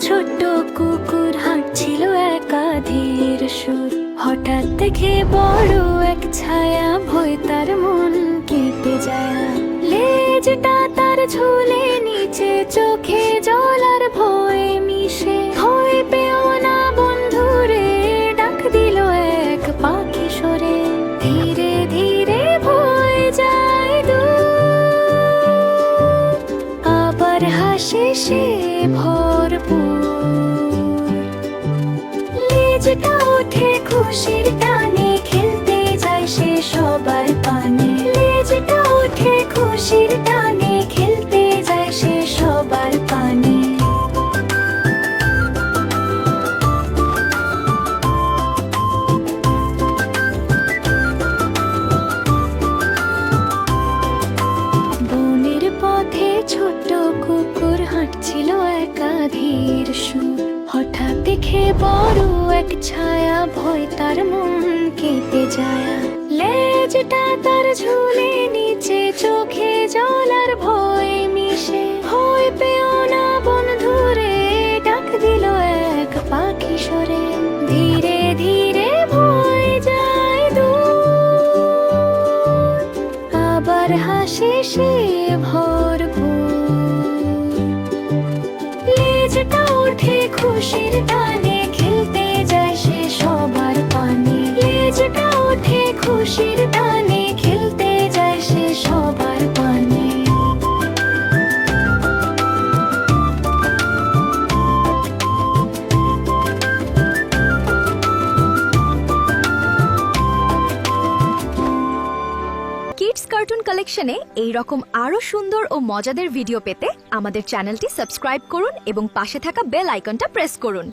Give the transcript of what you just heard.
ছোট্ট কুকুর হাঁটছিল একা ধীর সুর। হঠাৎ দেখে বড় এক ছায়া, ভয় তার মন কেঁপে যায়। লেজটা তার ঝুলে নিচে, চোখে জল আর ভয় মিশে। ভয় পেও না বন্ধুরে, ডাক দিল এক পাখি সরে। ধীরে ধীরে ভয় যায় দূর, আবার হাসে সে ভরপুর। লেজটা ওঠে খুশির টানে, খেলতে যায় সে সবার পানে। লেজটা ওঠে খুশির টানে, খেলতে যায় সে সবার পানে। বনের পথে ছোট্ট কুকুর হাঁটছিল একা ধীর সুর। হঠাৎ দেখে বড় এক ছায়া, ভয় তার মন কেঁপে যায়। লেজটা তার ঝুলে নিচে, চোখে জল আর ভয় মিশে। ভয় পেও না বন্ধুরে, ডাক দিল এক পাখি সরে। ধীরে ধীরে ভয় যায় দূর, আবার হাসে সে ভরপুর। লেজটা ওঠে খুশির টানে, খেলতে যায় সে সবার পানে। লেজটা ওঠে খুশির টানে, খেলতে যায় সে সবার পানে। কিডস কার্টুন কালেকশনে এই রকম আরো সুন্দর ও মজাদার ভিডিও পেতে আমাদের চ্যানেলটি সাবস্ক্রাইব করুন এবং পাশে থাকা বেল আইকনটা প্রেস করুন।